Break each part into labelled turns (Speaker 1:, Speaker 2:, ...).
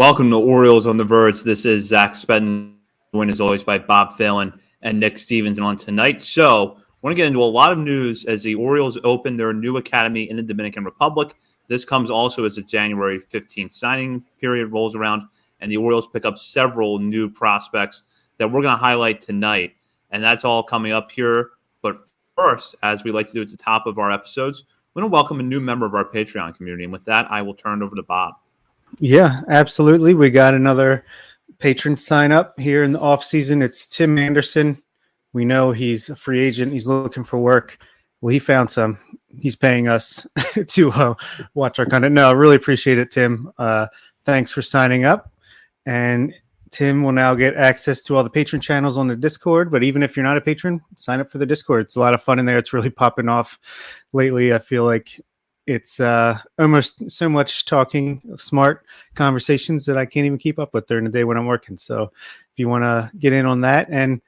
Speaker 1: Welcome to Orioles on the Verge. This is Zach Spedden, joined as always by Bob Phelan and Nick Stevens. And on tonight's show, I want to get into a lot of news as the Orioles open their new academy in the Dominican Republic. This comes also as the January 15th signing period rolls around, and the Orioles pick up several new prospects that we're going to highlight tonight. And that's all coming up here. But first, as we like to do at the top of our episodes, we're going to welcome a new member of our Patreon community. And with that, I will turn it over to Bob.
Speaker 2: Yeah, absolutely. We got another patron sign up here in the off season. It's Tim Anderson. We know he's a free agent. He's looking for work. Well, he found some. He's paying us to watch our content. No, I really appreciate it, Tim. Thanks for signing up. And Tim will now get access to all the patron channels on the Discord. But even if you're not a patron, sign up for the Discord. It's a lot of fun in there. It's really popping off lately. I feel like it's almost so much talking, smart conversations that I can't even keep up with during the day when I'm working. So if you want to get in on that, and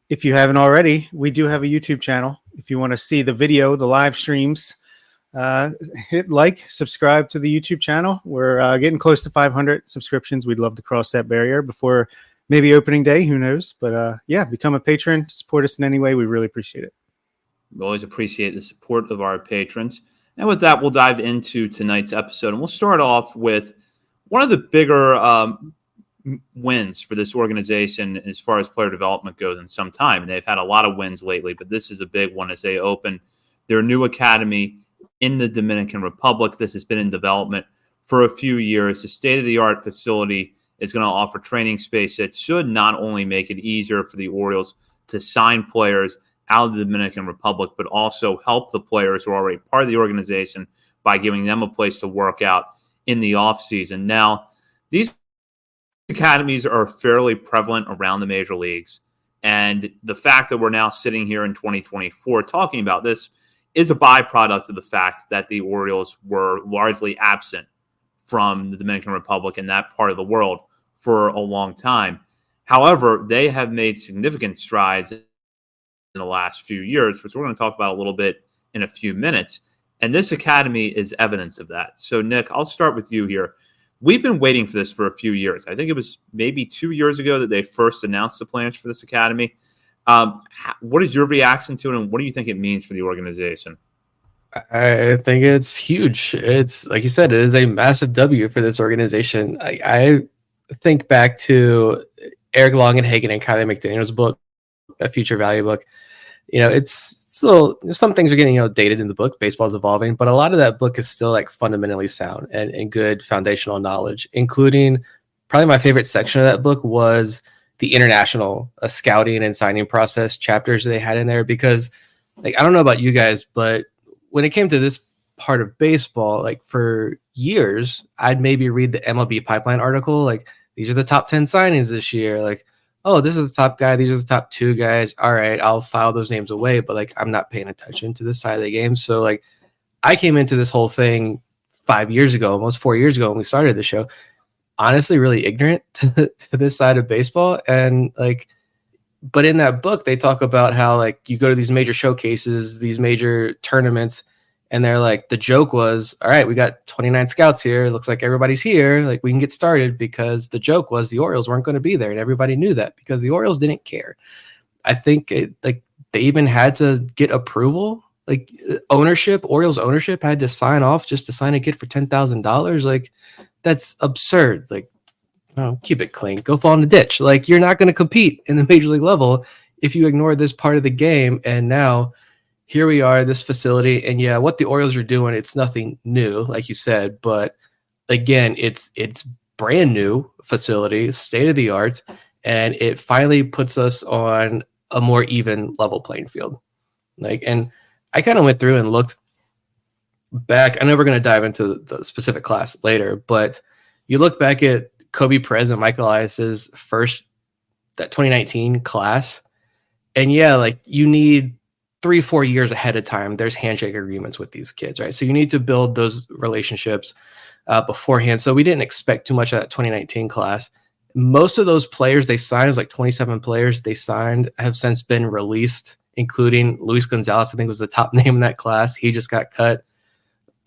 Speaker 2: if you haven't already, we do have a YouTube channel. If you want to see the video, the live streams, hit like, subscribe to the YouTube channel. We're getting close to 500 subscriptions. We'd love to cross that barrier before maybe opening day. Who knows? But yeah, become a patron. Support us in any way. We really appreciate it.
Speaker 1: We always appreciate the support of our patrons. And with that, we'll dive into tonight's episode. And we'll start off with one of the bigger wins for this organization as far as player development goes in some time. And they've had a lot of wins lately, but this is a big one as they open their new academy in the Dominican Republic. This has been in development for a few years. The state-of-the-art facility is going to offer training space that should not only make it easier for the Orioles to sign players out of the Dominican Republic, but also help the players who are already part of the organization by giving them a place to work out in the offseason. Now, these academies are fairly prevalent around the major leagues, and the fact that we're now sitting here in 2024 talking about this is a byproduct of the fact that the Orioles were largely absent from the Dominican Republic and that part of the world for a long time. However, they have made significant strides in the last few years, which we're going to talk about a little bit in a few minutes. And this academy is evidence of that. So, Nick, I'll start with you here. We've been waiting for this for a few years. I think it was maybe 2 years ago that they first announced the plans for this academy. What is your reaction to it, and what do you think it means for the organization?
Speaker 3: I think it's huge. It's, like you said, it is a massive W for this organization. I think back to Eric Longenhagen and Kylie McDaniel's book, A Future Value book. You know, it's still, some things are getting, dated in the book. Baseball's evolving, but a lot of that book is still like fundamentally sound and good foundational knowledge, including probably my favorite section of that book was the international scouting and signing process chapters they had in there. Because, like, I don't know about you guys, but when it came to this part of baseball, like for years, I'd maybe read the MLB Pipeline article, like these are the top 10 signings this year, like, oh, this is the top guy, these are the top 2 guys. All right, I'll file those names away, but like I'm not paying attention to this side of the game. So like I came into this whole thing 5 years ago, almost 4 years ago when we started the show, honestly really ignorant to this side of baseball. And like, but in that book, they talk about how like you go to these major showcases, these major tournaments, and they're like, the joke was, all right, we got 29 scouts here. It looks like everybody's here. Like we can get started, because the joke was the Orioles weren't going to be there. And everybody knew that because the Orioles didn't care. I think like they even had to get approval. Like Orioles ownership had to sign off just to sign a kid for $10,000. Like that's absurd. Like, oh, keep it clean. Go fall in the ditch. Like you're not going to compete in the major league level if you ignore this part of the game. And now here we are, this facility, and yeah, what the Orioles are doing, it's nothing new, like you said, but again, it's brand new facility, state of the art, and it finally puts us on a more even level playing field. Like, and I kind of went through and looked back. I know we're going to dive into the specific class later, but you look back at Kobe Perez and Michael Elias's that 2019 class, and yeah, like you need 3-4 years ahead of time, there's handshake agreements with these kids, right? So you need to build those relationships beforehand. So we didn't expect too much of that 2019 class. Most of those players they signed, it was like 27 players they signed, have since been released, including Luis Gonzalez, I think was the top name in that class. He just got cut.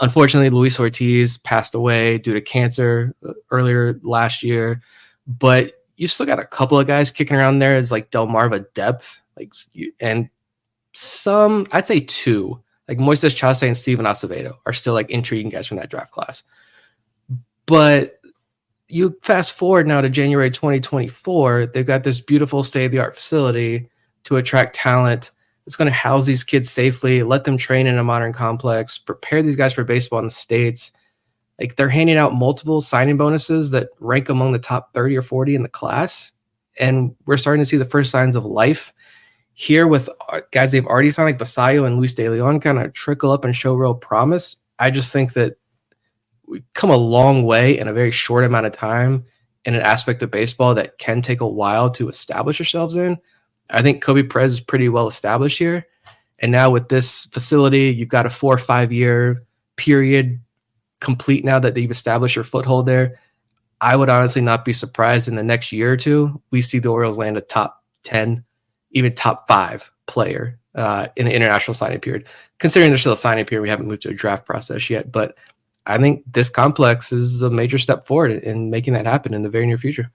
Speaker 3: Unfortunately, Luis Ortiz passed away due to cancer earlier last year, but you still got a couple of guys kicking around there as like Delmarva depth, and some, I'd say two, like Moises Chase and Steven Acevedo are still like intriguing guys from that draft class. But you fast forward now to January 2024, they've got this beautiful state-of-the-art facility to attract talent. It's going to house these kids safely, let them train in a modern complex, prepare these guys for baseball in the States. Like, they're handing out multiple signing bonuses that rank among the top 30 or 40 in the class. And we're starting to see the first signs of life here with guys they've already signed, like Basayo and Luis De Leon, kind of trickle up and show real promise. I just think that we've come a long way in a very short amount of time in an aspect of baseball that can take a while to establish yourselves in. I think Kobe Perez is pretty well established here. And now with this facility, you've got a 4 or 5 year period complete now that you've established your foothold there. I would honestly not be surprised in the next year or two, we see the Orioles land a top 10, even top 5 player in the international signing period. Considering there's still a signing period, we haven't moved to a draft process yet. But I think this complex is a major step forward in making that happen in the very near future.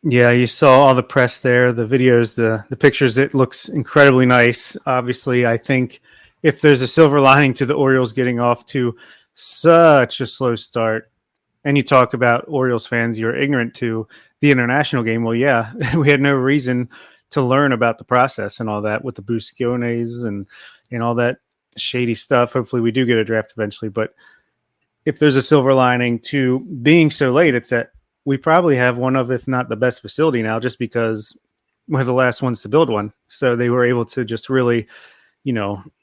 Speaker 2: Yeah, you saw all the press there, the videos, the pictures. It looks incredibly nice. Obviously, I think if there's a silver lining to the Orioles getting off to such a slow start, and you talk about Orioles fans, you're ignorant to the international game. Well, yeah, we had no reason to learn about the process and all that with the Busciones and all that shady stuff. Hopefully we do get a draft eventually. But if there's a silver lining to being so late, it's that we probably have one of, if not the best facility now, just because we're the last ones to build one. So they were able to just really,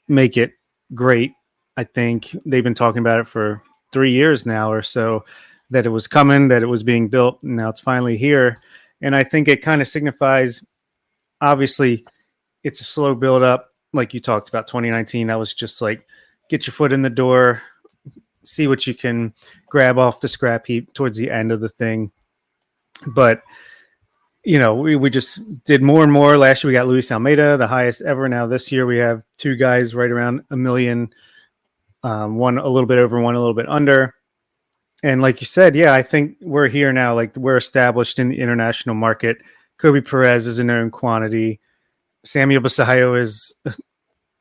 Speaker 2: make it great. I think they've been talking about it for 3 years now or so, that it was coming, that it was being built, and now it's finally here. And I think it kind of signifies, obviously, it's a slow build up. Like you talked about 2019, that was just like, get your foot in the door, see what you can grab off the scrap heap towards the end of the thing. But, we just did more and more. Last year we got Luis Almeida, the highest ever. Now this year we have 2 guys right around $1 million, one a little bit over, one a little bit under. And like you said, yeah, I think we're here now. Like, we're established in the international market. Kobe Perez is a known quantity. Samuel Basayo is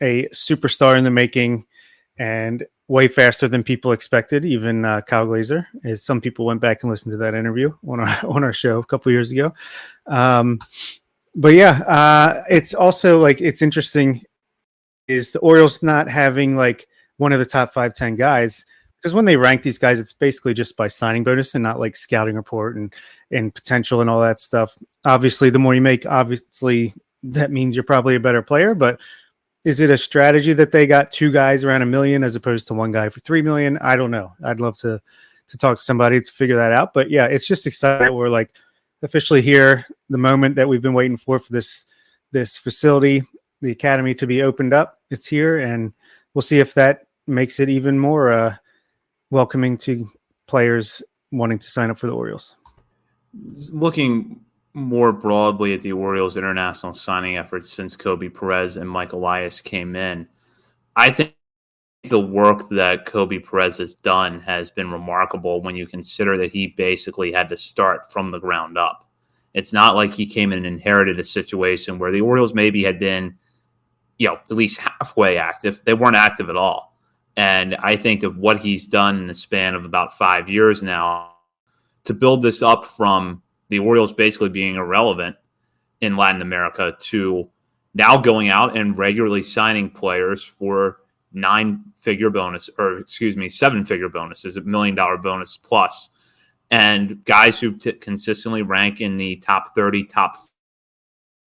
Speaker 2: a superstar in the making and way faster than people expected. Even Kyle Glazer, as some people went back and listened to that interview on our show a couple of years ago. But yeah, it's also like, it's interesting is the Orioles not having like one of the top 5-10 guys, because when they rank these guys, it's basically just by signing bonus and not like scouting report and potential and all that stuff. Obviously, the more you make, obviously that means you're probably a better player. But is it a strategy that they got 2 guys around $1 million as opposed to 1 guy for $3 million? I don't know. I'd love to talk to somebody to figure that out. But yeah, it's just exciting that we're like officially here, the moment that we've been waiting for this facility, the academy, to be opened up. It's here, and we'll see if that makes it even more welcoming to players wanting to sign up for the Orioles.
Speaker 1: Looking more broadly at the Orioles' international signing efforts since Kobe Perez and Mike Elias came in, I think the work that Kobe Perez has done has been remarkable when you consider that he basically had to start from the ground up. It's not like he came in and inherited a situation where the Orioles maybe had been, at least halfway active. They weren't active at all. And I think that what he's done in the span of about 5 years now to build this up from the Orioles basically being irrelevant in Latin America to now going out and regularly signing players for 7-figure bonuses, $1 million bonus plus, and guys who consistently rank in the top 30, top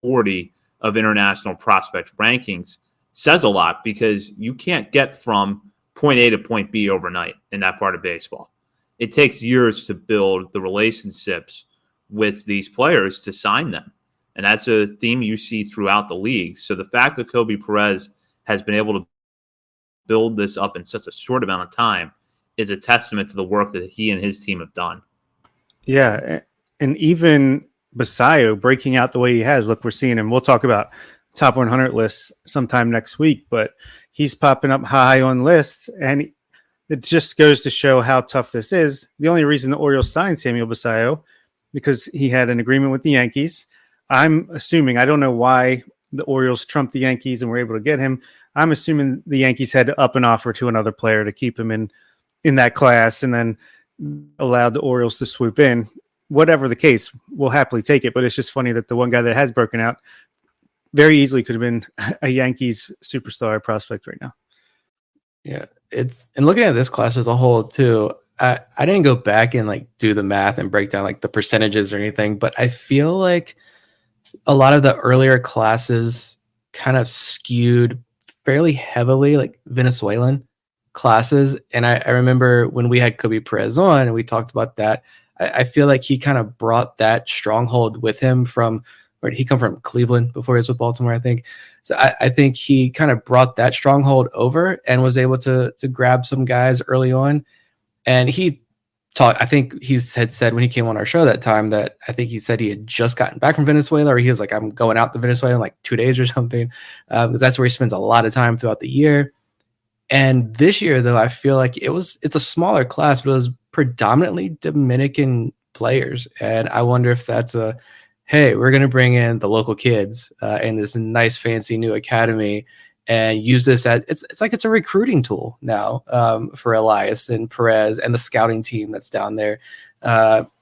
Speaker 1: 40 of international prospect rankings says a lot, because you can't get from point A to point B overnight in that part of baseball. It takes years to build the relationships with these players to sign them. And that's a theme you see throughout the league. So the fact that Kobe Perez has been able to build this up in such a short amount of time is a testament to the work that he and his team have done.
Speaker 2: Yeah. And even Basayo breaking out the way he has, look, we're seeing him. We'll talk about top 100 lists sometime next week, but he's popping up high on lists. And it just goes to show how tough this is. The only reason the Orioles signed Samuel Basallo because he had an agreement with the Yankees. I'm assuming, I don't know why the Orioles trumped the Yankees and were able to get him. I'm assuming the Yankees had to up an offer to another player to keep him in that class and then allowed the Orioles to swoop in. Whatever the case, we'll happily take it. But it's just funny that the one guy that has broken out very easily could have been a Yankees superstar prospect right now.
Speaker 3: Yeah, and looking at this class as a whole too, I didn't go back and like do the math and break down like the percentages or anything, but I feel like a lot of the earlier classes kind of skewed fairly heavily like Venezuelan classes. And I remember when we had Kobe Perez on and we talked about that, I feel like he kind of brought that stronghold with him from, or he come from Cleveland before he was with Baltimore, I think. So I think he kind of brought that stronghold over and was able to grab some guys early on. And I think he had said when he came on our show that time that I think he said he had just gotten back from Venezuela, or he was like, I'm going out to Venezuela in like 2 days or something. Because that's where he spends a lot of time throughout the year. And this year, though, I feel like it's a smaller class, but it was predominantly Dominican players. And I wonder if that's hey, we're going to bring in the local kids in this nice, fancy new academy and use this as it's like it's a recruiting tool now for Elias and Perez and the scouting team that's down there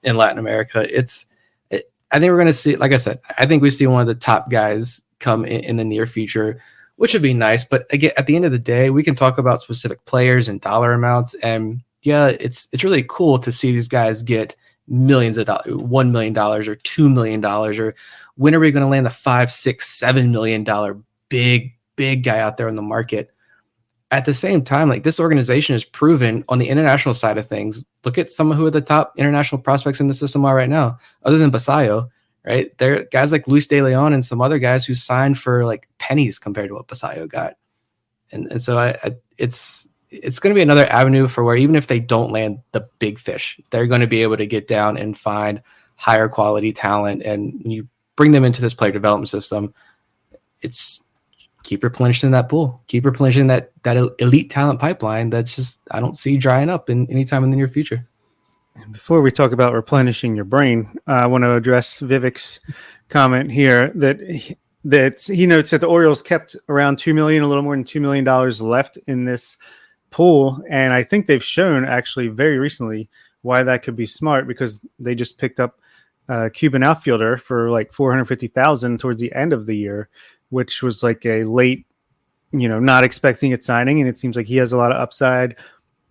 Speaker 3: in Latin America. I think we're going to see, like I said, I think we see one of the top guys come in the near future, which would be nice. But again, at the end of the day, we can talk about specific players and dollar amounts. And yeah, it's really cool to see these guys get millions of dollars, $1 million or $2 million, or when are we going to land the $5, $6, $7 million big guy out there in the market? At the same time, like this organization is proven on the international side of things. Look at some of who are the top international prospects in the system are right now, other than Basallo, right? There are guys like Luis De Leon and some other guys who signed for like pennies compared to what Basallo got. And so it's going to be another avenue for where even if they don't land the big fish, they're going to be able to get down and find higher quality talent. And when you bring them into this player development system, it's keep replenishing that pool, keep replenishing that elite talent pipeline that's just, I don't see drying up in any time in the near future.
Speaker 2: Before we talk about replenishing your brain, I want to address Vivek's comment here that he notes that the Orioles kept around $2 million, a little more than $2 million left in this pool. And I think they've shown actually very recently why that could be smart, because they just picked up a Cuban outfielder for like $450,000 towards the end of the year, which was like a late, not expecting it signing. And it seems like he has a lot of upside.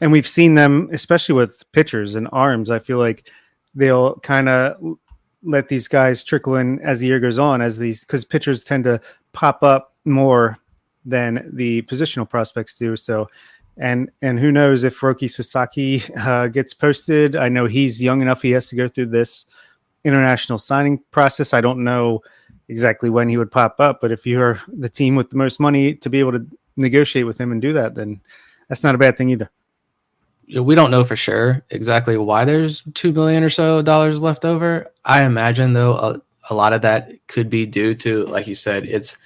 Speaker 2: And we've seen them, especially with pitchers and arms. I feel like they'll kind of let these guys trickle in as the year goes on, because pitchers tend to pop up more than the positional prospects do. So, and who knows if Roki Sasaki gets posted. I know he's young enough. He has to go through this international signing process. I don't know exactly when he would pop up, but if you're the team with the most money to be able to negotiate with him and do that, then that's not a bad thing either.
Speaker 3: We don't know for sure exactly why there's $2 million or so left over. I imagine, though, a lot of that could be due to, like you said, it's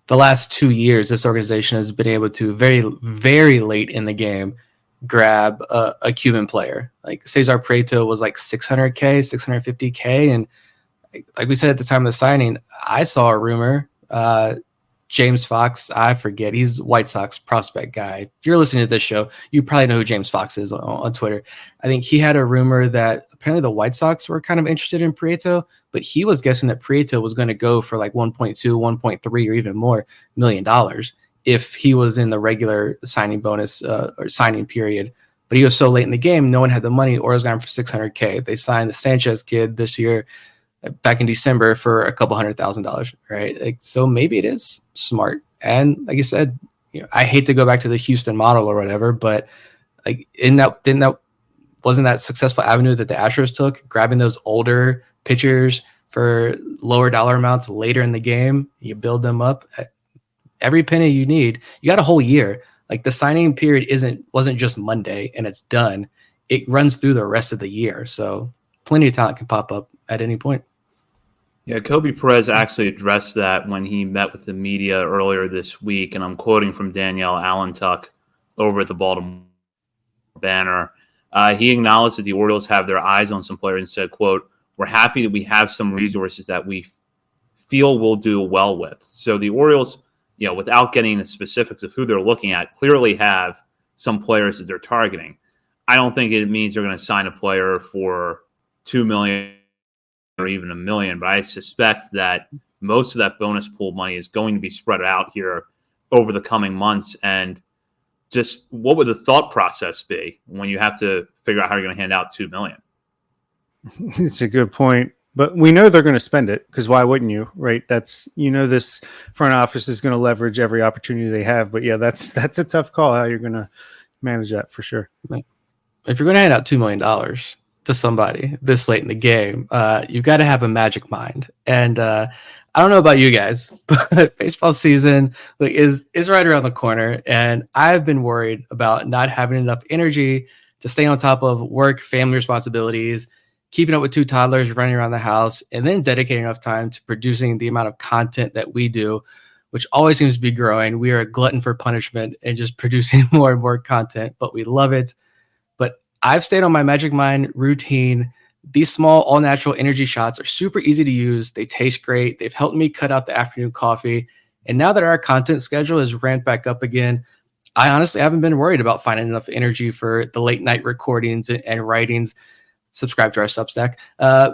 Speaker 3: the last 2 years, this organization has been able to very, very late in the game grab a Cuban player. Like Cesar Prieto was like $600K, $650K. And like we said at the time of the signing, I saw a rumor, James Fox, I forget, he's White Sox prospect guy. If you're listening to this show, you probably know who James Fox is on Twitter. I think he had a rumor that apparently the White Sox were kind of interested in Prieto, but he was guessing that Prieto was going to go for like 1.2, 1.3 or even more $1 million if he was in the regular signing bonus or signing period. But he was so late in the game, no one had the money. Orioles got him for $600K. They signed the Sanchez kid this year, back in December, for a couple $100,000, right? Like, so maybe it is smart. And like you said, I hate to go back to the Houston model or whatever, but like wasn't that successful avenue that the Astros took, grabbing those older pitchers for lower dollar amounts later in the game? You build them up. Every penny you need, you got a whole year. Like the signing period wasn't just Monday and it's done. It runs through the rest of the year. So plenty of talent can pop up at any point.
Speaker 1: Yeah, Kobe Perez actually addressed that when he met with the media earlier this week, and I'm quoting from Danielle Allentuck over at the Baltimore. banner. He acknowledged that the Orioles have their eyes on some players and said, quote, "We're happy that we have some resources that we feel we'll do well with." So the Orioles, without getting the specifics of who they're looking at, clearly have some players that they're targeting. I don't think it means they're going to sign a player for $2 million or even $1 million, but I suspect that most of that bonus pool money is going to be spread out here over the coming months. And just what would the thought process be when you have to figure out how you're going to hand out $2 million?
Speaker 2: It's a good point, but we know they're going to spend it, because why wouldn't you, right? That's, this front office is going to leverage every opportunity they have. But yeah, that's a tough call how you're going to manage that for sure.
Speaker 3: If you're going to hand out $2 million to somebody this late in the game, you've got to have a magic mind. And I don't know about you guys, but baseball season is right around the corner, and I've been worried about not having enough energy to stay on top of work, family responsibilities, keeping up with 2 toddlers running around the house, and then dedicating enough time to producing the amount of content that we do, which always seems to be growing. We are a glutton for punishment and just producing more and more content, but we love it. But I've stayed on my Magic Mind routine. These small, all-natural energy shots are super easy to use. They taste great. They've helped me cut out the afternoon coffee. And now that our content schedule is ramped back up again, I honestly haven't been worried about finding enough energy for the late-night recordings and writings. Subscribe to our Substack.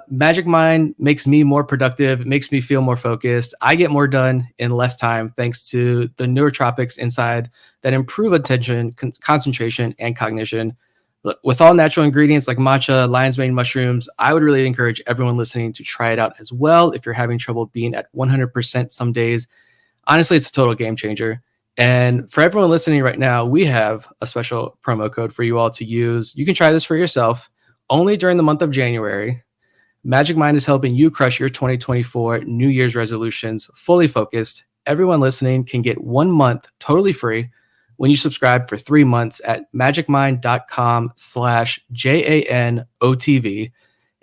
Speaker 3: Magic Mind makes me more productive. It makes me feel more focused. I get more done in less time thanks to the neurotropics inside that improve attention, concentration, and cognition. Look, with all natural ingredients like matcha, lion's mane mushrooms, I would really encourage everyone listening to try it out as well if you're having trouble being at 100% some days. Honestly, it's a total game changer. And for everyone listening right now, we have a special promo code for you all to use. You can try this for yourself only during the month of January. Magic Mind is helping you crush your 2024 New Year's resolutions fully focused. Everyone listening can get 1 month totally free when you subscribe for 3 months at magicmind.com/JANOTV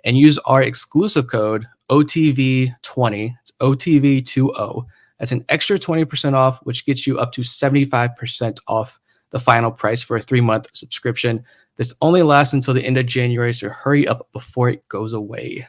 Speaker 3: and use our exclusive code OTV20. It's OTV20. That's an extra 20% off, which gets you up to 75% off the final price for a 3-month subscription. This only lasts until the end of January, so hurry up before it goes away.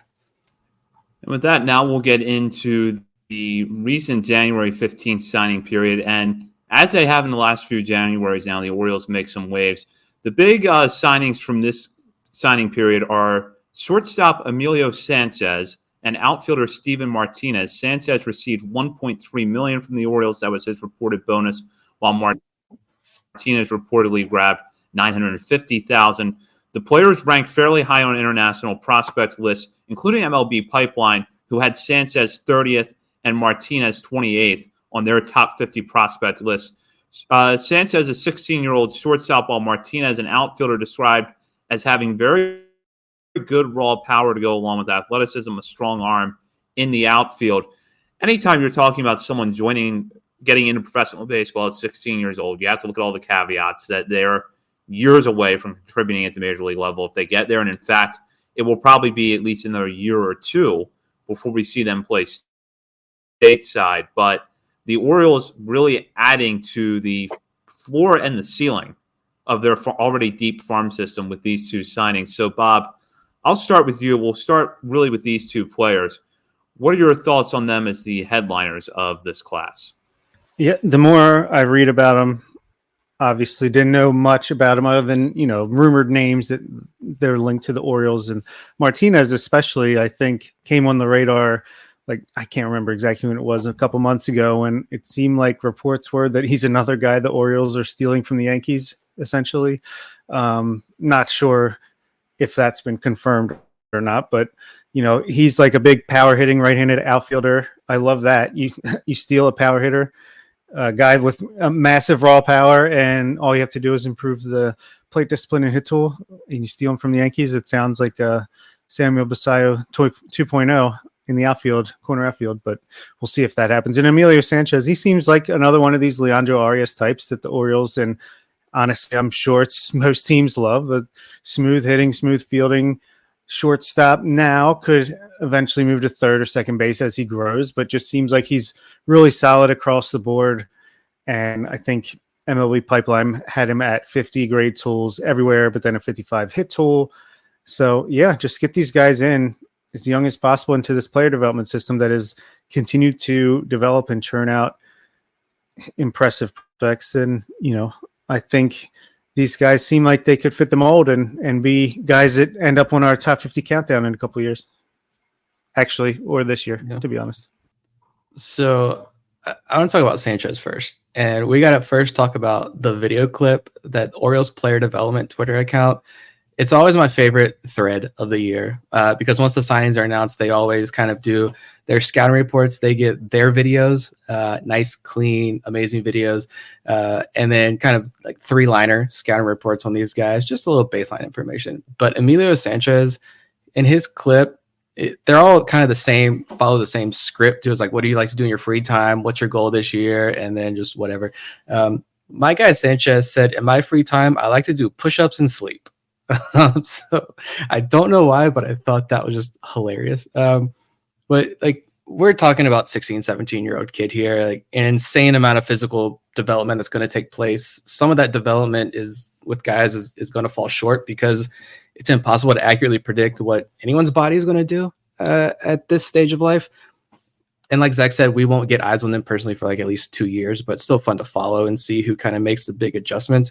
Speaker 1: And with that, now we'll get into the recent January 15th signing period. And as they have in the last few Januaries now, the Orioles make some waves. The big signings from this signing period are shortstop Emilio Sanchez and outfielder Steven Martinez. Sanchez received $1.3 million from the Orioles. That was his reported bonus, while Martinez reportedly grabbed $950,000. The players ranked fairly high on international prospect lists, including MLB Pipeline, who had Sanchez 30th and Martinez 28th on their top 50 prospect list. Sanchez, a 16-year-old shortstop, while Martinez, an outfielder described as having very good raw power to go along with athleticism, a strong arm in the outfield. Anytime you're talking about someone getting into professional baseball at 16 years old, you have to look at all the caveats that they're years away from contributing at the major league level if they get there. And in fact, it will probably be at least another year or two before we see them play stateside. But the Orioles really adding to the floor and the ceiling of their already deep farm system with these 2 signings. So, Bob, I'll start with you. We'll start really with these 2 players. What are your thoughts on them as the headliners of this class?
Speaker 2: Yeah, the more I read about them, obviously didn't know much about them other than, rumored names that they're linked to the Orioles. And Martinez especially, I think, came on the radar, I can't remember exactly when it was, a couple months ago, and it seemed like reports were that he's another guy the Orioles are stealing from the Yankees, essentially. Not sure if that's been confirmed or not, but he's like a big power hitting right-handed outfielder. I love that. You steal a power hitter, a guy with a massive raw power, and all you have to do is improve the plate discipline and hit tool, and you steal him from the Yankees. It sounds like Samuel Basallo 2.0 in the outfield, corner outfield, but we'll see if that happens. And Emilio Sanchez, he seems like another one of these Leandro Arias types that the Orioles, and honestly, I'm sure it's most teams love, a smooth hitting, smooth fielding shortstop. Now could eventually move to third or second base as he grows, but just seems like he's really solid across the board. And I think MLB Pipeline had him at 50 grade tools everywhere, but then a 55 hit tool. So yeah, just get these guys in as young as possible into this player development system that has continued to develop and churn out impressive prospects. And, I think these guys seem like they could fit the mold and be guys that end up on our top 50 countdown in a couple of years. Actually, or this year, to be honest.
Speaker 3: So I want to talk about Sanchez first. And we got to first talk about the video clip that Orioles player development Twitter account. It's always my favorite thread of the year because once the signings are announced, they always kind of do their scouting reports. They get their videos, nice, clean, amazing videos, and then kind of like 3-liner scouting reports on these guys, just a little baseline information. But Emilio Sanchez, in his clip, they're all kind of the same, follow the same script. It was like, what do you like to do in your free time? What's your goal this year? And then just whatever. My guy Sanchez said, in my free time, I like to do push-ups and sleep. So I don't know why, but I thought that was just hilarious. But like, we're talking about 16, 17-year-old kid here, like an insane amount of physical development that's going to take place. Some of that development is with guys is going to fall short because it's impossible to accurately predict what anyone's body is going to do at this stage of life. And like Zach said, we won't get eyes on them personally for like at least 2 years, but it's still fun to follow and see who kind of makes the big adjustments.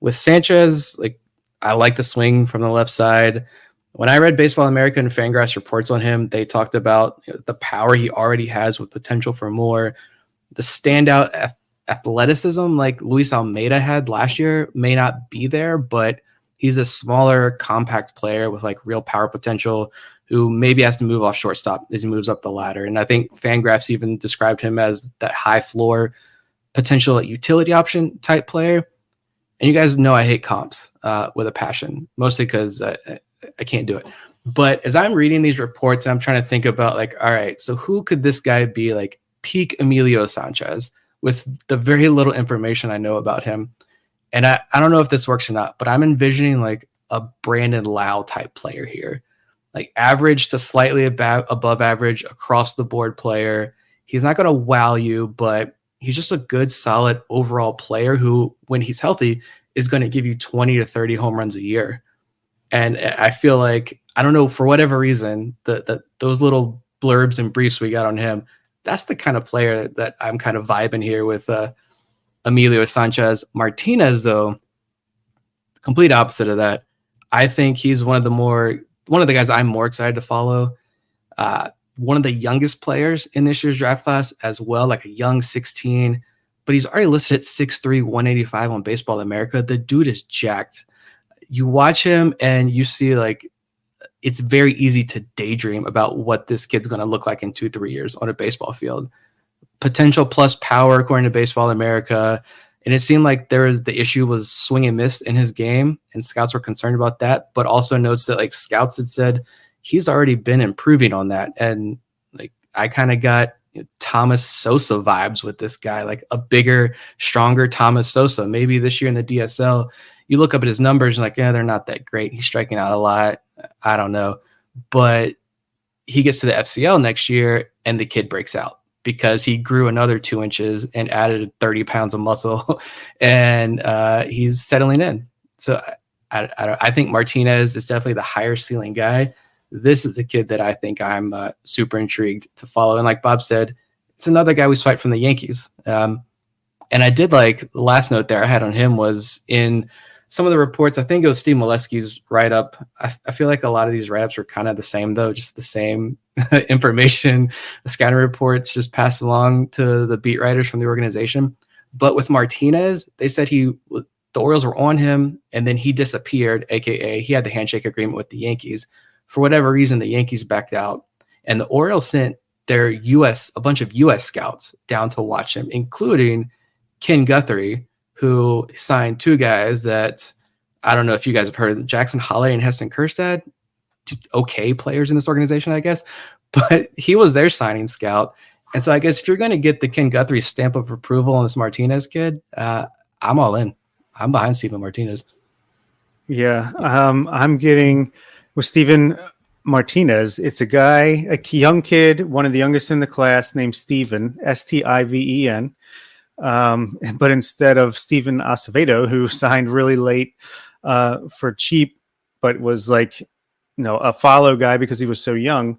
Speaker 3: With Sanchez, like, I like the swing from the left side. When I read Baseball America and Fangraphs reports on him, they talked about the power he already has with potential for more. The standout athleticism like Luis Almeida had last year may not be there, but he's a smaller, compact player with like real power potential who maybe has to move off shortstop as he moves up the ladder. And I think Fangraphs even described him as that high floor potential utility option type player. And you guys know I hate comps with a passion, mostly because I can't do it. But as I'm reading these reports, I'm trying to think about like, all right, so who could this guy be like peak Emilio Sanchez with the very little information I know about him? And I don't know if this works or not, but I'm envisioning like a Brandon Lau type player here, like average to slightly above average across the board player. He's not going to wow you, but he's just a good, solid overall player who, when he's healthy, is going to give you 20 to 30 home runs a year. And I feel like, I don't know, for whatever reason, those little blurbs and briefs we got on him, that's the kind of player that I'm kind of vibing here with Emilio Sanchez. Martinez, though, complete opposite of that. I think he's one of the guys I'm more excited to follow. One of the youngest players in this year's draft class as well, like a young 16, but he's already listed at 6'3", 185 on Baseball America. The dude is jacked. You watch him and you see like it's very easy to daydream about what this kid's going to look like in 2-3 years on a baseball field. Potential plus power, according to Baseball America. And it seemed like the issue was swing and miss in his game, and scouts were concerned about that, but also notes that like scouts had said he's already been improving on that. And like, I kind of got Thomas Sosa vibes with this guy, like a bigger, stronger Thomas Sosa. Maybe this year in the DSL, you look up at his numbers and like, yeah, they're not that great. He's striking out a lot. I don't know. But he gets to the FCL next year and the kid breaks out because he grew another 2 inches and added 30 pounds of muscle and he's settling in. So I think Martinez is definitely the higher ceiling guy. This is the kid that I think I'm super intrigued to follow. And like Bob said, it's another guy we swipe from the Yankees. And I did like the last note there I had on him was in some of the reports. I think it was Steve Molesky's write-up. I feel like a lot of these write-ups were kind of the same, though, just the same information. The scouting reports just passed along to the beat writers from the organization. But with Martinez, they said the Orioles were on him, and then he disappeared, a.k.a. he had the handshake agreement with the Yankees. For whatever reason, the Yankees backed out, and the Orioles sent a bunch of U.S. scouts down to watch him, including Ken Guthrie, who signed two guys that I don't know if you guys have heard of, Jackson Holley and Heston Kjerstad, okay players in this organization, I guess, but he was their signing scout. And so I guess if you're going to get the Ken Guthrie stamp of approval on this Martinez kid, I'm all in. I'm behind Steven Martinez.
Speaker 2: Yeah, I'm getting with Steven Martinez. It's a young kid, one of the youngest in the class, named Steven, Stiven. But instead of Steven Acevedo, who signed really late for cheap, but was like, a follow guy because he was so young,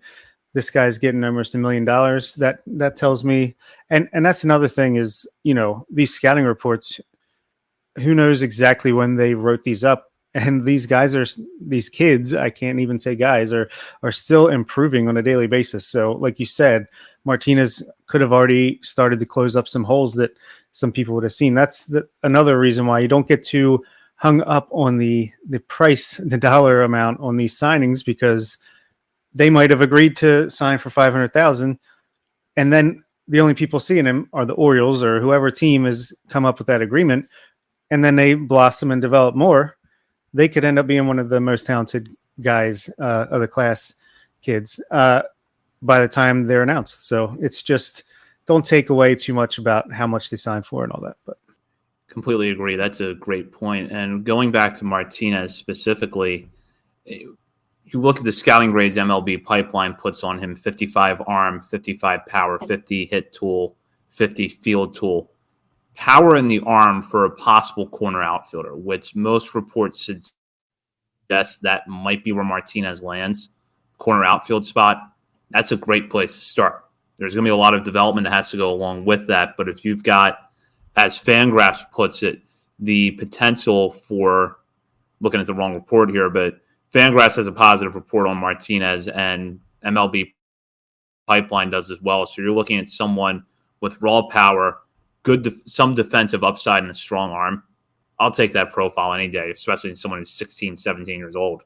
Speaker 2: this guy's getting almost $1 million. That tells me, and that's another thing is, these scouting reports, who knows exactly when they wrote these up. And these kids, I can't even say guys, are still improving on a daily basis. So like you said, Martinez could have already started to close up some holes that some people would have seen. That's another reason why you don't get too hung up on the price, the dollar amount on these signings, because they might have agreed to sign for $500,000, and then the only people seeing him are the Orioles or whoever team has come up with that agreement, and then they blossom and develop more. They could end up being one of the most talented guys of the class, kids, by the time they're announced. So it's just, don't take away too much about how much they signed for and all that. But
Speaker 1: completely agree. That's a great point. And going back to Martinez specifically, you look at the scouting grades MLB Pipeline puts on him: 55 arm, 55 power, 50 hit tool, 50 field tool. Power in the arm for a possible corner outfielder, which most reports suggest that might be where Martinez lands, corner outfield spot. That's a great place to start. There's going to be a lot of development that has to go along with that. But if you've got, as Fangraphs puts it, the potential for, looking at the wrong report here, but Fangraphs has a positive report on Martinez, and MLB Pipeline does as well. So you're looking at someone with raw power, some defensive upside, and a strong arm. I'll take that profile any day, especially in someone who's 16, 17 years old.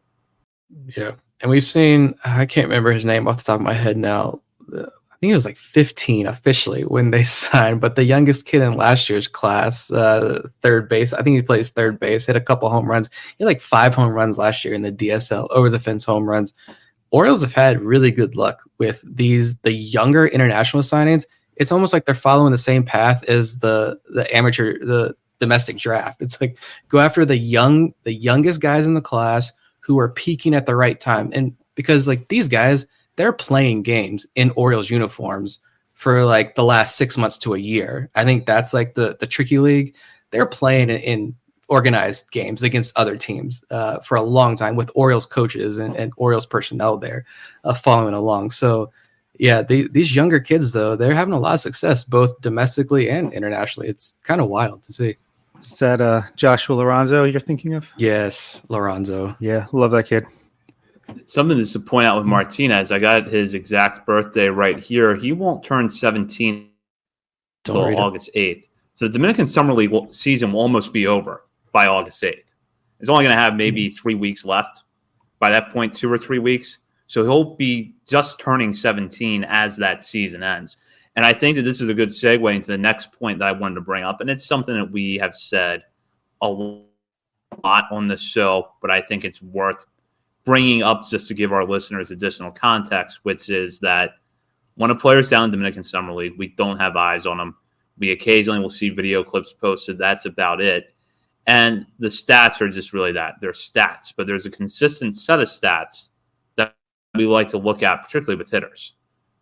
Speaker 3: Yeah. And we've seen, I can't remember his name off the top of my head now. I think it was like 15 officially when they signed, but the youngest kid in last year's class, third base, I think he plays third base, hit a couple home runs. He had like 5 home runs last year in the DSL, over the fence home runs. Orioles have had really good luck with the younger international signings. It's almost like they're following the same path as the domestic draft. It's like, go after the youngest guys in the class who are peaking at the right time. And because like these guys, they're playing games in Orioles uniforms for like the last 6 months to a year. I think that's like the tricky league. They're playing in organized games against other teams for a long time with Orioles coaches and Orioles personnel there following along. So yeah, these younger kids, though, they're having a lot of success, both domestically and internationally. It's kind of wild to see.
Speaker 2: Is that Joshua Lorenzo you're thinking of?
Speaker 3: Yes, Lorenzo.
Speaker 2: Yeah, love that kid.
Speaker 1: Something just to point out with Martinez, I got his exact birthday right here. He won't turn 17 until August 8th. So the Dominican Summer League season will almost be over by August 8th. It's only going to have maybe 3 weeks left by that point, 2 or 3 weeks. So he'll be just turning 17 as that season ends. And I think that this is a good segue into the next point that I wanted to bring up. And it's something that we have said a lot on the show, but I think it's worth bringing up just to give our listeners additional context, which is that when a player's down in the Dominican Summer League, we don't have eyes on them. We occasionally will see video clips posted. That's about it. And the stats are just really that. They're stats. But there's a consistent set of stats that we like to look at, particularly with hitters.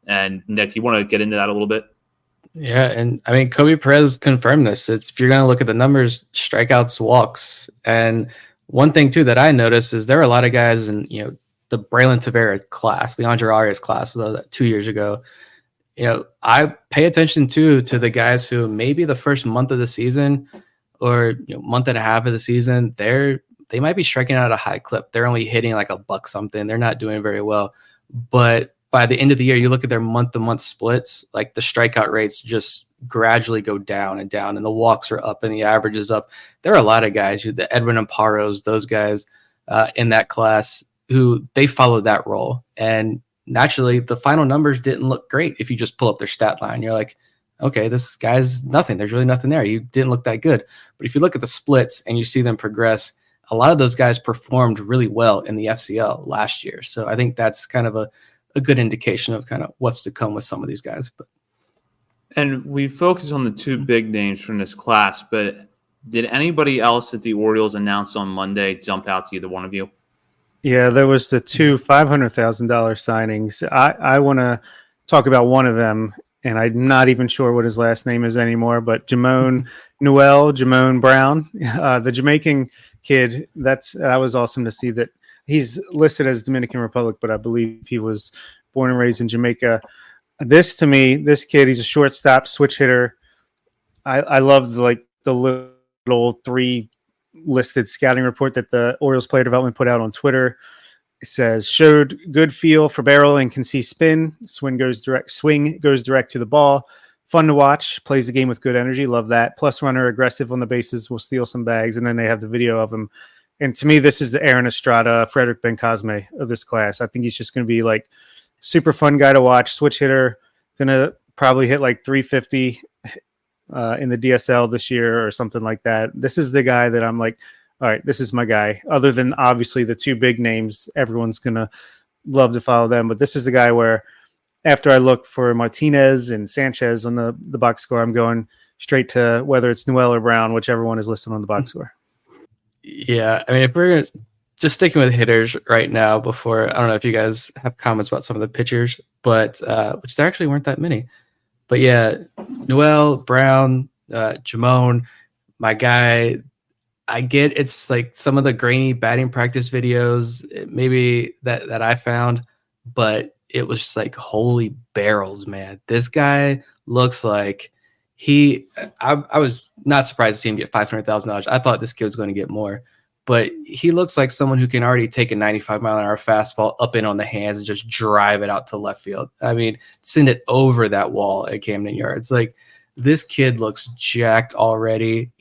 Speaker 1: And Nick, you want to get into that a little bit?
Speaker 3: Yeah, and I mean, Kobe Perez confirmed this. It's, if you're going to look at the numbers, strikeouts, walks. And one thing, too, that I noticed is there are a lot of guys in, the Braylon Tavera class, the Andre Arias class 2 years ago. I pay attention, to the guys who maybe the first month of the season or month and a half of the season, they might be striking out at a high clip. They're only hitting like a buck something. They're not doing very well. But by the end of the year, you look at their month-to-month splits, like the strikeout rates just gradually go down and down, and the walks are up and the average is up. There are a lot of guys, the Edwin Amparos, those guys in that class, who they followed that role. And naturally, the final numbers didn't look great. If you just pull up their stat line, you're like, okay, this guy's nothing. There's really nothing there. You didn't look that good. But if you look at the splits and you see them progress, a lot of those guys performed really well in the FCL last year. So I think that's kind of a good indication of kind of what's to come with some of these guys.
Speaker 1: And we focus on the two big names from this class, but did anybody else that the Orioles announced on Monday jump out to either one of you?
Speaker 2: Yeah, there was the two $500,000 signings. I want to talk about one of them. and I'm not even sure what his last name is anymore, but Jamon Brown, the Jamaican kid. That was awesome to see that he's listed as Dominican Republic, but I believe he was born and raised in Jamaica. This to me, this kid, he's a shortstop, switch hitter. I love the little 3 listed scouting report that the Orioles player development put out on Twitter. It says showed good feel for barrel and can see spin. Swing goes direct to the ball. Fun to watch. Plays the game with good energy. Love that. Plus runner, aggressive on the bases. Will steal some bags. And then they have the video of him. And to me, this is the Aaron Estrada, Frederick Ben Cosme of this class. I think he's just going to be like super fun guy to watch. Switch hitter. Going to probably hit like 350 in the DSL this year or something like that. This is the guy that I'm like, all right, this is my guy. Other than obviously the 2 big names, everyone's going to love to follow them. But this is the guy where after I look for Martinez and Sanchez on the box score, I'm going straight to whether it's Newell or Brown, whichever one is listed on the box score.
Speaker 3: Yeah, I mean, if we're just sticking with hitters right now, before, I don't know if you guys have comments about some of the pitchers, but which there actually weren't that many. But yeah, Newell, Brown, Jamon, my guy. I get it's like some of the grainy batting practice videos, maybe that I found, but it was just like, holy barrels, man. This guy looks like I was not surprised to see him get $500,000. I thought this kid was going to get more, but he looks like someone who can already take a 95-mile-an-hour fastball up in on the hands and just drive it out to left field. I mean, send it over that wall at Camden Yards. Like, this kid looks jacked already.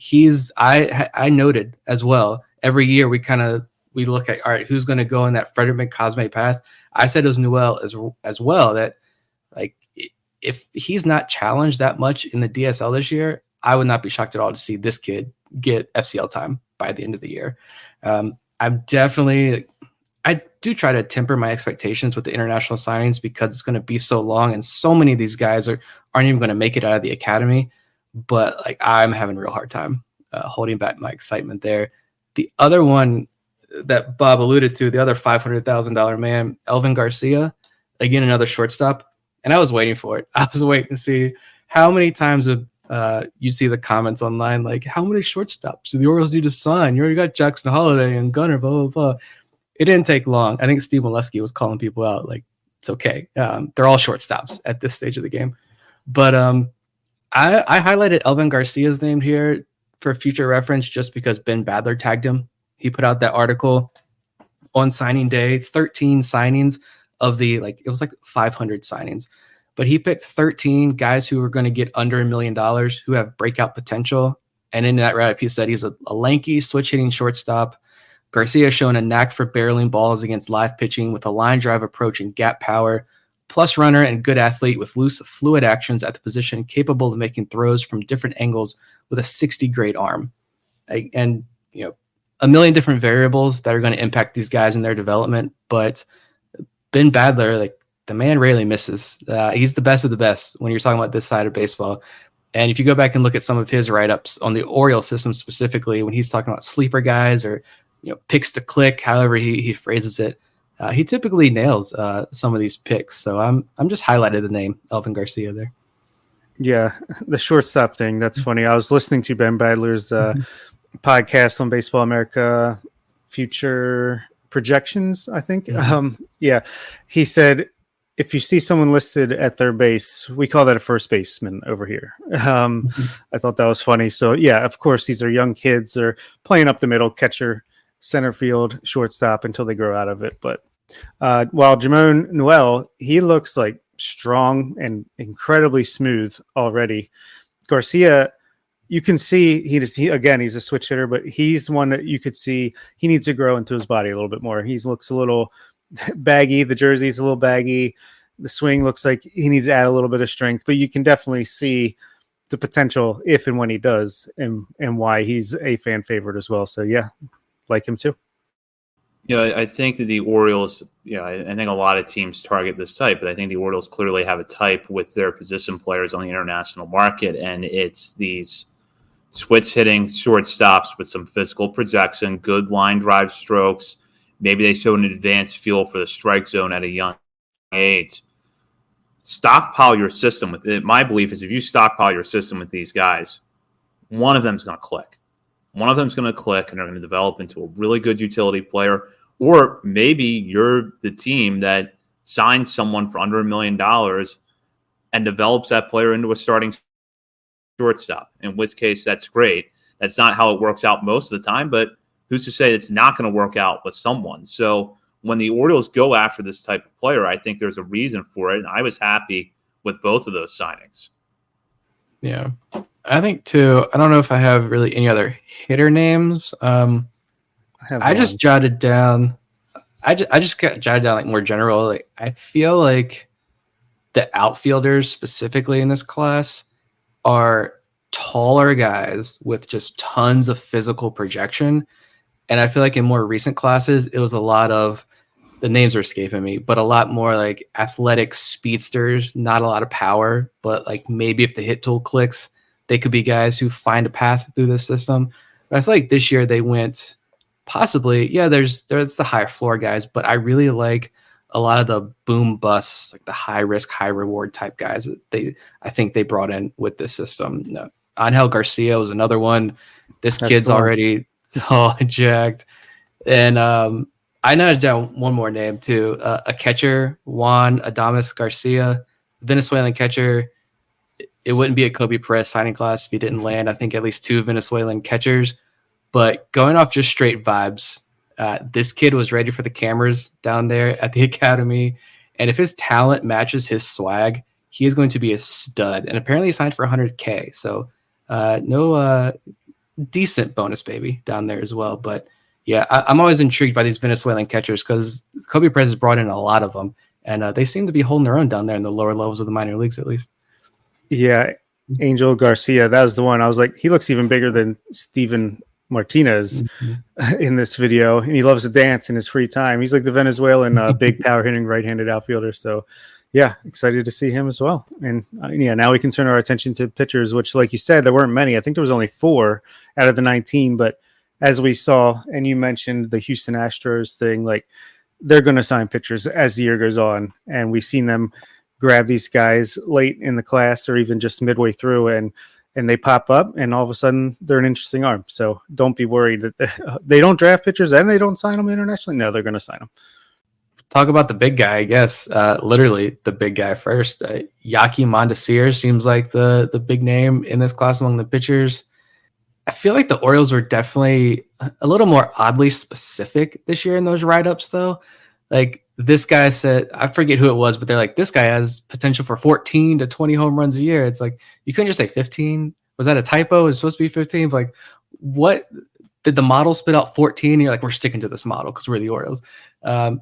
Speaker 3: I noted as well, every year we look at, all right, who's going to go in that Frederick Cosme path. I said it was Newell as well, that like, if he's not challenged that much in the DSL this year, I would not be shocked at all to see this kid get FCL time by the end of the year. I do try to temper my expectations with the international signings because it's going to be so long and so many of these guys aren't even going to make it out of the academy. But like, I'm having a real hard time holding back my excitement there. The other one that Bob alluded to, the other $500,000 man, Elvin Garcia, again, another shortstop. And I was waiting for it. I was waiting to see how many times you'd see the comments online, like, how many shortstops do the Orioles need to sign? You already got Jackson Holiday and Gunnar, blah, blah, blah. It didn't take long. I think Steve Molesky was calling people out, like, it's okay. They're all shortstops at this stage of the game. But I highlighted Elvin Garcia's name here for future reference just because Ben Badler tagged him. He put out that article on signing day, 13 signings of it was like 500 signings. But he picked 13 guys who are going to get under $1 million, who have breakout potential. And in that write-up, he said he's a lanky, switch-hitting shortstop. Garcia has shown a knack for barreling balls against live pitching with a line drive approach and gap power, plus runner and good athlete with loose, fluid actions at the position, capable of making throws from different angles with a 60-grade arm. And, a million different variables that are going to impact these guys in their development. But Ben Badler, like, the man rarely misses. He's the best of the best when you're talking about this side of baseball. And if you go back and look at some of his write-ups on the Orioles system specifically, when he's talking about sleeper guys or picks to click, however he phrases it, he typically nails some of these picks. So I'm just highlighted the name Elvin Garcia there.
Speaker 2: Yeah, the shortstop thing, that's funny. I was listening to Ben Badler's podcast on Baseball America, Future Projections, I think.
Speaker 3: Mm-hmm.
Speaker 2: He said, if you see someone listed at their base, we call that a first baseman over here. I thought that was funny. So, yeah, of course, these are young kids. They're playing up the middle, catcher, center field, shortstop until they grow out of it. But while Jamon Newell, he looks like strong and incredibly smooth already. Garcia, you can see he's a switch hitter, but he's one that you could see he needs to grow into his body a little bit more. He looks a little baggy. The jersey's a little baggy. The swing looks like he needs to add a little bit of strength, but you can definitely see the potential if and when he does, and why he's a fan favorite as well. So yeah, like him too.
Speaker 1: I think that the Orioles, I think a lot of teams target this type, but I think the Orioles clearly have a type with their position players on the international market, and it's these switch hitting shortstops with some physical projection, good line drive strokes. Maybe they show an advanced feel for the strike zone at a young age. stockpile your system with it. My belief is if you stockpile your system with these guys, one of them's going to click. One of them's going to click, and they're going to develop into a really good utility player. Or maybe you're the team that signs someone for under $1 million and develops that player into a starting shortstop, in which case that's great. That's not how it works out most of the time, but who's to say it's not going to work out with someone? So when the Orioles go after this type of player, I think there's a reason for it, and I was happy with both of those signings.
Speaker 3: Yeah. I think, too, I don't know if I have really any other hitter names. I just jotted down – I just got jotted down like more general. Like, I feel like the outfielders specifically in this class are taller guys with just tons of physical projection. And I feel like in more recent classes, it was a lot of the names are escaping me, but a lot more like athletic speedsters, not a lot of power, but like maybe if the hit tool clicks, they could be guys who find a path through this system. But I feel like this year they went possibly, there's the higher floor guys, but I really like a lot of the boom busts, like the high risk, high reward type guys that I think they brought in with this system. Angel Garcia was another one. That's kid's already all jacked. And I noted down one more name too, a catcher, Juan Adames Garcia, Venezuelan catcher. It wouldn't be a Kobe Perez signing class if he didn't land, I think, at least 2 Venezuelan catchers. But going off just straight vibes, this kid was ready for the cameras down there at the academy. And if his talent matches his swag, he is going to be a stud. And apparently he signed for $100K. So decent bonus baby down there as well. But yeah, I'm always intrigued by these Venezuelan catchers because Kobe Perez has brought in a lot of them. And they seem to be holding their own down there in the lower levels of the minor leagues, at least.
Speaker 2: Yeah, Angel Garcia, that was the one. I was like, he looks even bigger than Steven Martinez in this video, and he loves to dance in his free time. He's like the Venezuelan big power hitting right-handed outfielder. So, yeah, excited to see him as well. And now we can turn our attention to pitchers, which, like you said, there weren't many. I think there was only 4 out of the 19. But as we saw, and you mentioned the Houston Astros thing, like they're going to sign pitchers as the year goes on, and we've seen them grab these guys late in the class or even just midway through, and they pop up, and all of a sudden they're an interesting arm. So don't be worried that they don't draft pitchers and they don't sign them internationally. No, they're going to sign them.
Speaker 3: Talk about the big guy, I guess. Literally the big guy first. Yaki Mondesir seems like the big name in this class among the pitchers. I feel like the Orioles were definitely a little more oddly specific this year in those write-ups, though. Like, this guy said, I forget who it was, but they're like, this guy has potential for 14 to 20 home runs a year. It's like, you couldn't just say 15. Was that a typo? It's supposed to be 15. But like, what did the model spit out 14? And you're like, we're sticking to this model because we're the Orioles.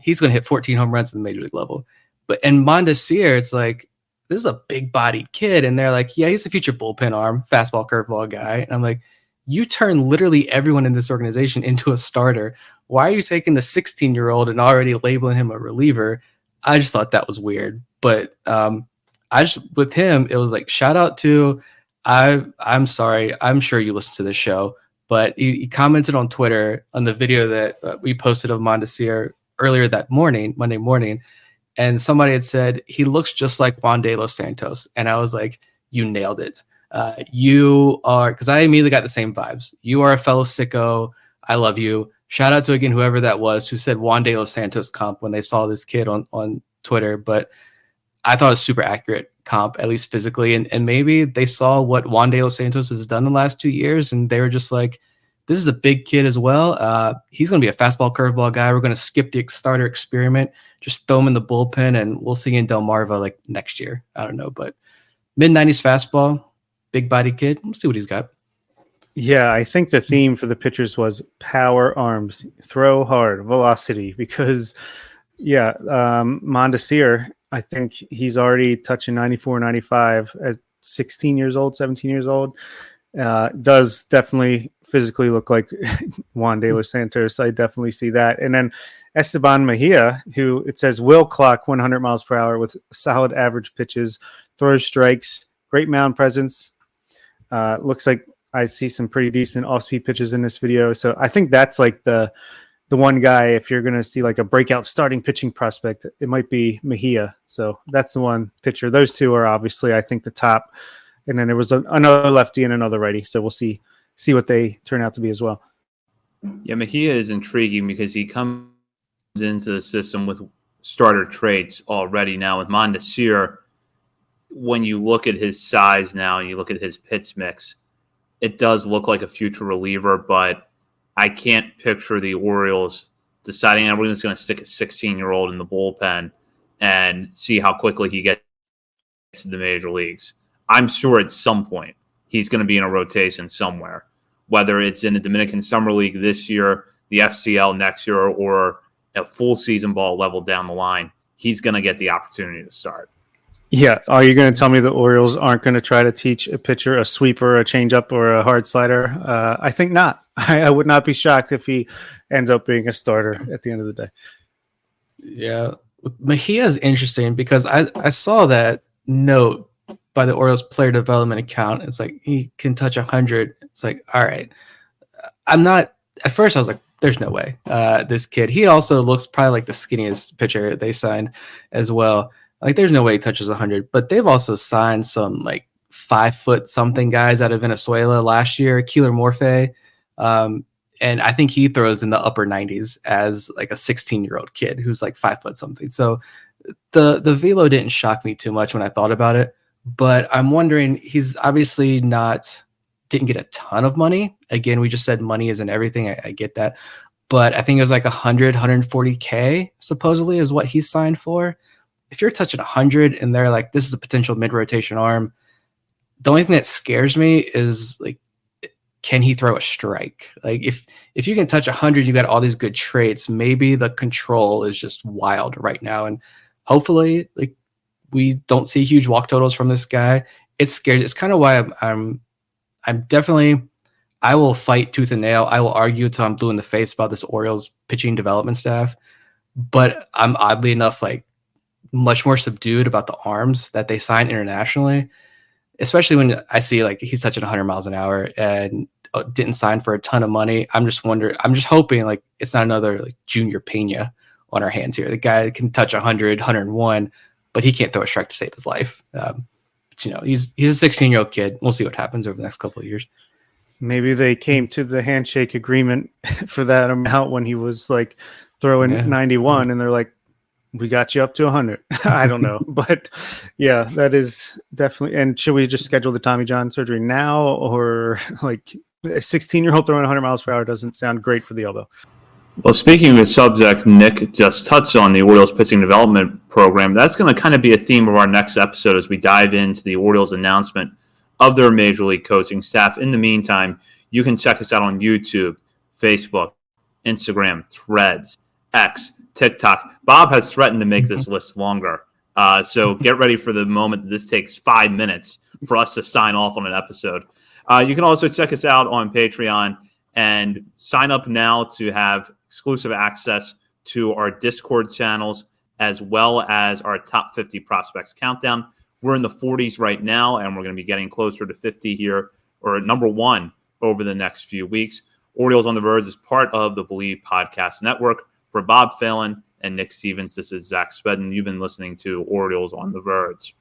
Speaker 3: He's going to hit 14 home runs in the major league level. But in Mondesir, it's like, this is a big bodied kid. And they're like, yeah, he's a future bullpen arm, fastball, curveball guy. And I'm like, you turn literally everyone in this organization into a starter. Why are you taking the 16-year-old and already labeling him a reliever? I just thought that was weird. But with him, it was like, shout out to, I'm sorry, I'm sure you listen to this show, but he commented on Twitter on the video that we posted of Mondesir earlier that morning, Monday morning, and somebody had said, he looks just like Juan de los Santos. And I was like, you nailed it. You are, because I immediately got the same vibes. You are a fellow sicko. I love you. Shout out to, again, whoever that was who said Juan de los Santos comp when they saw this kid on Twitter. But I thought it was super accurate comp, at least physically. And maybe they saw what Juan de los Santos has done the last 2 years, and they were just like, this is a big kid as well. He's going to be a fastball, curveball guy. We're going to skip the starter experiment, just throw him in the bullpen, and we'll see in Delmarva like next year. I don't know, but mid-90s fastball, big body kid. We'll see what he's got.
Speaker 2: Yeah, I think the theme for the pitchers was power arms, throw hard, velocity, because, Mondesir, I think he's already touching 94, 95 at 16 years old, 17 years old. Does definitely physically look like Juan de los Santos. I definitely see that. And then Esteban Mejia, who it says will clock 100 miles per hour with solid average pitches, throws strikes, great mound presence. Looks like I see some pretty decent off-speed pitches in this video. So I think that's like the the one guy, if you're going to see like a breakout starting pitching prospect, it might be Mejia. So that's the one pitcher. Those two are obviously, I think, the top. And then there was another lefty and another righty. So we'll see what they turn out to be as well.
Speaker 1: Yeah, Mejia is intriguing because he comes into the system with starter traits already. Now with Mondesir, when you look at his size now and you look at his pitch mix, it does look like a future reliever, but I can't picture the Orioles deciding that we're just going to stick a 16-year-old in the bullpen and see how quickly he gets to the major leagues. I'm sure at some point he's going to be in a rotation somewhere, whether it's in the Dominican Summer League this year, the FCL next year, or a full season ball level down the line. He's going to get the opportunity to start.
Speaker 2: Yeah. Are you going to tell me the Orioles aren't going to try to teach a pitcher a sweeper, a changeup, or a hard slider? I think not. I would not be shocked if he ends up being a starter at the end of the day.
Speaker 3: Yeah. Mejia is interesting because I saw that note by the Orioles player development account. It's like he can touch 100. It's like, all right. I'm not – at first I was like, there's no way. This kid, he also looks probably like the skinniest pitcher they signed as well. Like, there's no way he touches 100. But they've also signed some, like, 5-foot-something guys out of Venezuela last year, Keeler Morphe. And I think he throws in the upper 90s as, like, a 16-year-old kid who's, like, 5-foot-something. So the velo didn't shock me too much when I thought about it. But I'm wondering, he's obviously didn't get a ton of money. Again, we just said money isn't everything. I get that. But I think it was like 140K supposedly is what he signed for. If you're touching 100 and they're like, this is a potential mid-rotation arm, the only thing that scares me is, like, can he throw a strike? Like, if you can touch 100, you got all these good traits. Maybe the control is just wild right now. And hopefully, like, we don't see huge walk totals from this guy. It's scary. It's kind of why I'm definitely, I will fight tooth and nail. I will argue until I'm blue in the face about this Orioles pitching development staff. But I'm oddly enough, like, much more subdued about the arms that they sign internationally, especially when I see, like, he's touching 100 miles an hour and didn't sign for a ton of money. I'm just hoping, like, it's not another, like, Junior Pena on our hands here. The guy can touch 100, 101, but he can't throw a strike to save his life. But, you know, he's a 16-year-old kid. We'll see what happens over the next couple of years.
Speaker 2: Maybe they came to the handshake agreement for that amount when he was, like, throwing 91, and they're like, we got you up to 100. I don't know. But, yeah, that is definitely – and should we just schedule the Tommy John surgery now, or, like, a 16-year-old throwing 100 miles per hour doesn't sound great for the elbow?
Speaker 1: Well, speaking of the subject Nick just touched on, the Orioles pitching development program, that's going to kind of be a theme of our next episode as we dive into the Orioles announcement of their Major League coaching staff. In the meantime, you can check us out on YouTube, Facebook, Instagram, Threads, X, TikTok. Bob has threatened to make this list longer. So get ready for the moment that this takes 5 minutes for us to sign off on an episode. You can also check us out on Patreon and sign up now to have exclusive access to our Discord channels as well as our top 50 prospects countdown. We're in the 40s right now, and we're going to be getting closer to 50 here, or number 1 over the next few weeks. Orioles on the Verge is part of the Believe Podcast Network. For Bob Phelan and Nick Stevens, this is Zach Spedden. You've been listening to Orioles on the Verge.